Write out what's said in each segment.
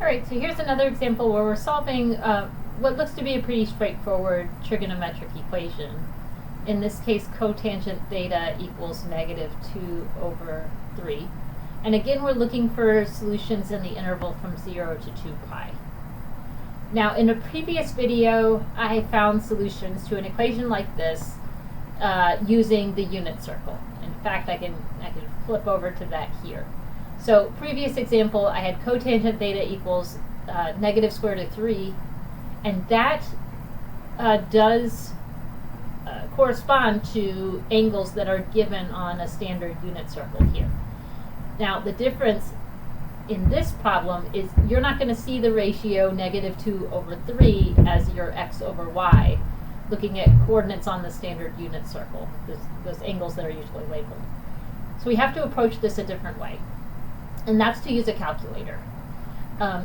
All right, so here's another example where we're solving what looks to be a pretty straightforward trigonometric equation. In this case, cotangent theta equals -2/3. And again, we're looking for solutions in the interval from 0 to 2 pi. Now, in a previous video, I found solutions to an equation like this using the unit circle. In fact, I can flip over to that here. So, previous example, I had cotangent theta equals -square root of 3, and that does correspond to angles that are given on a standard unit circle here. Now, the difference in this problem is you're not going to see the ratio -2/3 as your x over y, looking at coordinates on the standard unit circle, those angles that are usually labeled. So we have to approach this a different way, and that's to use a calculator.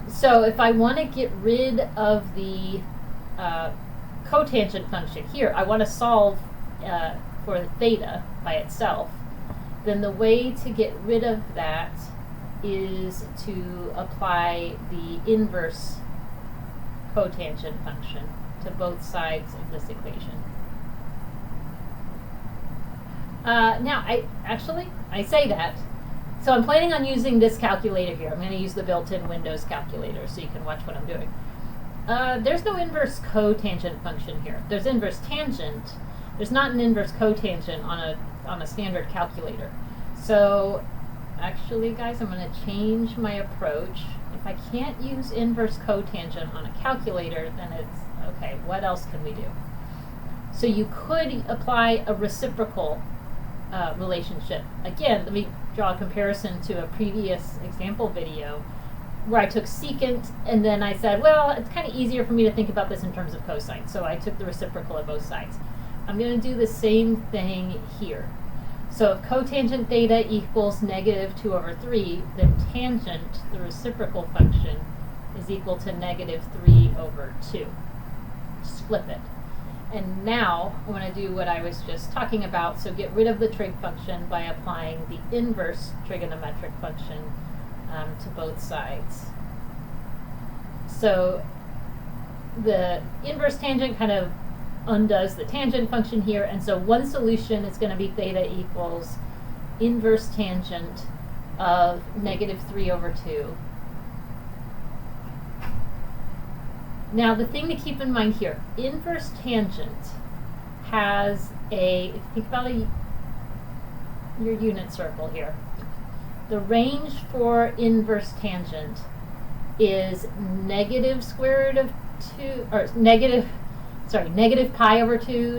So if I want to get rid of the cotangent function here, I want to solve for theta by itself, then the way to get rid of that is to apply the inverse cotangent function to both sides of this equation. Now, I say that. So I'm planning on using this calculator here. I'm going to use the built-in Windows calculator so you can watch what I'm doing. There's no inverse cotangent function here. There's inverse tangent. There's not an inverse cotangent on a standard calculator. So actually, guys, I'm going to change my approach. If I can't use inverse cotangent on a calculator, then it's, okay, what else can we do? So you could apply a reciprocal relationship. Again, let me draw a comparison to a previous example video where I took secant and then I said, well, it's kind of easier for me to think about this in terms of cosine, so I took the reciprocal of both sides. I'm going to do the same thing here. So if cotangent theta equals -2/3, then tangent, the reciprocal function, is equal to -3/2. Just flip it. And now I want to do what I was just talking about, so get rid of the trig function by applying the inverse trigonometric function to both sides. So the inverse tangent kind of undoes the tangent function here, and so one solution is going to be theta equals inverse tangent of -3/2. Now, the thing to keep in mind here, inverse tangent has if you think about your unit circle here, the range for inverse tangent is -square root of 2, or -pi/2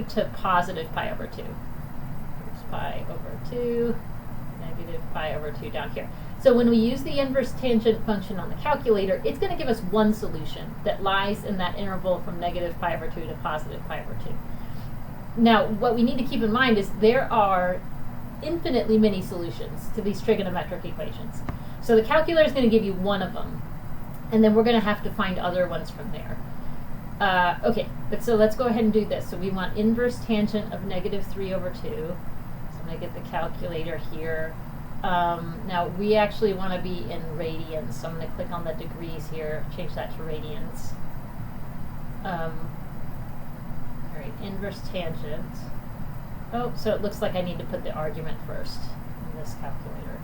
to +pi/2. Here's pi/2, -pi/2 down here. So when we use the inverse tangent function on the calculator, it's going to give us one solution that lies in that interval from -pi/2 to +pi/2. Now, what we need to keep in mind is there are infinitely many solutions to these trigonometric equations. So the calculator is going to give you one of them, and then we're going to have to find other ones from there. Okay, so let's go ahead and do this. So we want inverse tangent of -3/2. So I'm going to get the calculator here. Now we actually want to be in radians, so I'm going to click on the degrees here, change that to radians. All right, inverse tangent. Oh, so it looks like I need to put the argument first in this calculator.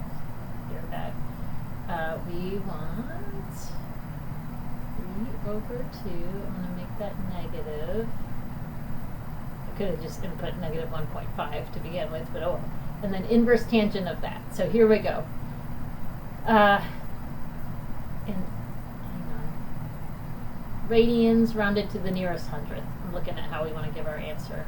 Here, back. We want 3/2. I'm going to make that negative. I could have just input -1.5 to begin with, but oh well. And then inverse tangent of that. So here we go. And hang on. Radians rounded to the nearest hundredth. I'm looking at how we want to give our answer.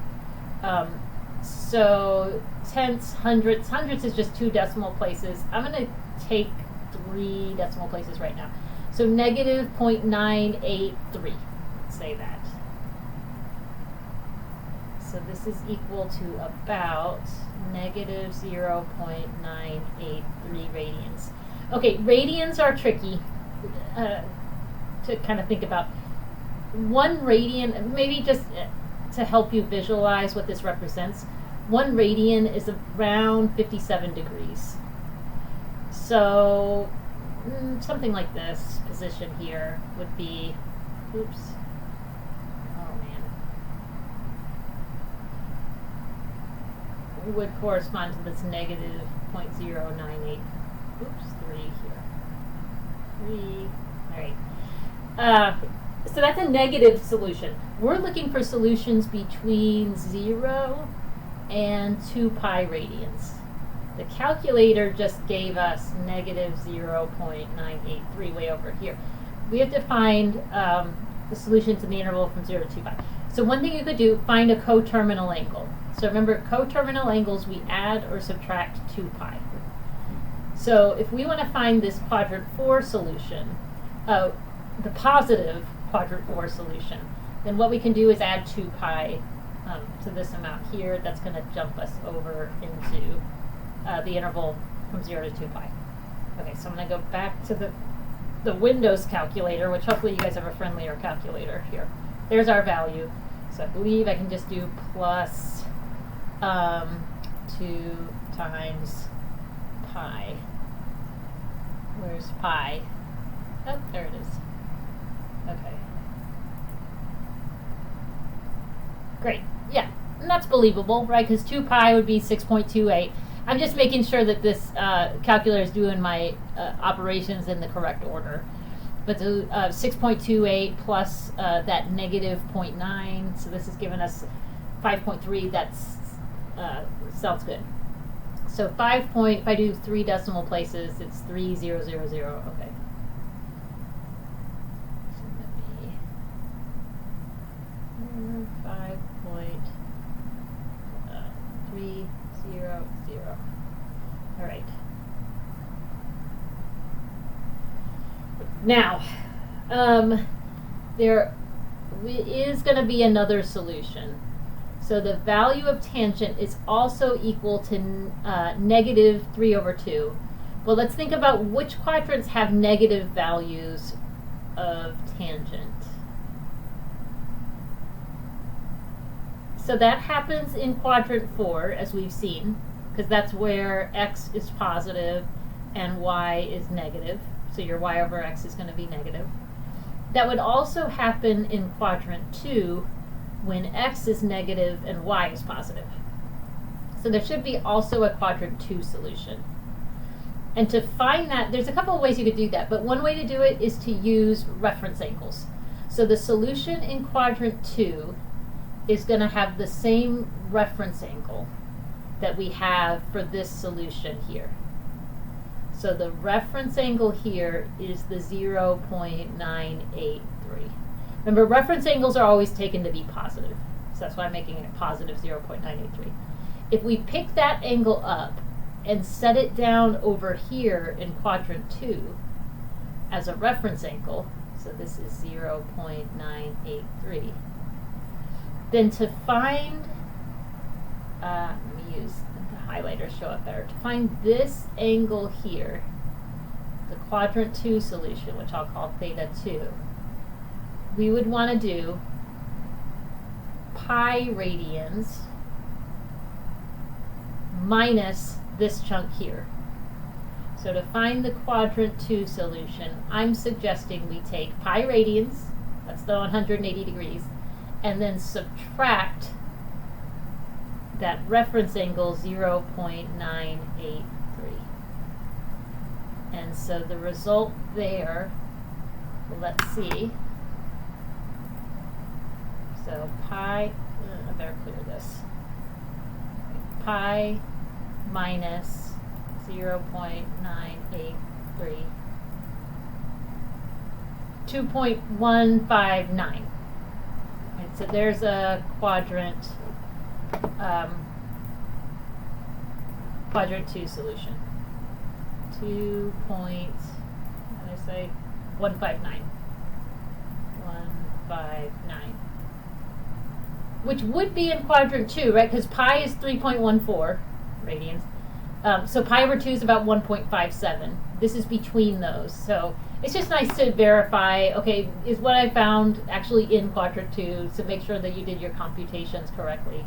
So tenths, hundredths is just 2 decimal places. I'm going to take 3 decimal places right now. So -0.983. Let's say that. So this is equal to about -0.983 radians. Okay, radians are tricky to kind of think about. 1 radian, maybe just to help you visualize what this represents, 1 radian is around 57 degrees. So something like this position here would be, oops, oh man, would correspond to this negative 0.098, oops, 3 here. 3, all right. So that's a negative solution. We're looking for solutions between 0 and 2 pi radians. The calculator just gave us negative 0.983 way over here. We have to find the solutions in the interval from 0 to 2 pi. So one thing you could do, find a coterminal angle. So remember, coterminal angles, we add or subtract 2 pi. So if we want to find this quadrant 4 solution, the positive quadrant 4 solution, then what we can do is add 2 pi to this amount here. That's going to jump us over into the interval from 0 to 2 pi. Okay, so I'm going to go back to the Windows calculator, which hopefully you guys have a friendlier calculator here. There's our value. So I believe I can just do plus 2 times pi. Where's pi? Oh, there it is. Okay. Great. Yeah, and that's believable, right? Because 2 pi would be 6.28. I'm just making sure that this calculator is doing my operations in the correct order. But the 6.28 plus that negative 0.9, so this is giving us 5.3. That's sounds good. So if I do 3 decimal places, it's 3000. Okay. So let me 5.300. All right. Now, there is going to be another solution. So the value of tangent is also equal to negative 3 over 2. Well, let's think about which quadrants have negative values of tangent. So that happens in quadrant 4, as we've seen, because that's where x is positive and y is negative. So your y over x is going to be negative. That would also happen in quadrant 2 when x is negative and y is positive. So there should be also a quadrant 2 solution. And to find that, there's a couple of ways you could do that, but one way to do it is to use reference angles. So the solution in quadrant 2 is going to have the same reference angle that we have for this solution here. So the reference angle here is the 0.983. Remember, reference angles are always taken to be positive. So that's why I'm making it positive 0.983. If we pick that angle up and set it down over here in quadrant 2 as a reference angle, so this is 0.983, then to find, let me use the highlighter show up better. To find this angle here, the quadrant 2 solution, which I'll call theta 2, we would want to do pi radians minus this chunk here. So to find the quadrant 2 solution, I'm suggesting we take pi radians, that's the 180 degrees, and then subtract that reference angle 0.983. And so the result there, well, let's see. So pi, I better clear this. Pi minus 0.983, 2.159. Right, so there's a quadrant 2 solution. 159. Which would be in quadrant 2, right? Because pi is 3.14 radians. So pi over 2 is about 1.57. This is between those. So it's just nice to verify, okay, is what I found actually in quadrant 2, so make sure that you did your computations correctly.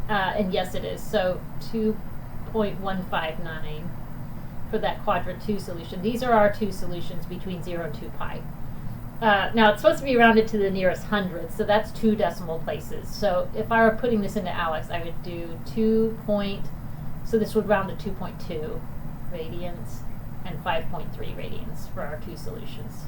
And yes, it is. So 2.159 for that quadrant 2 solution. These are our two solutions between 0 and 2 pi. Now it's supposed to be rounded to the nearest hundredth, so that's 2 decimal places. So if I were putting this into Alex, I would do so this would round to 2.2 radians and 5.3 radians for our two solutions.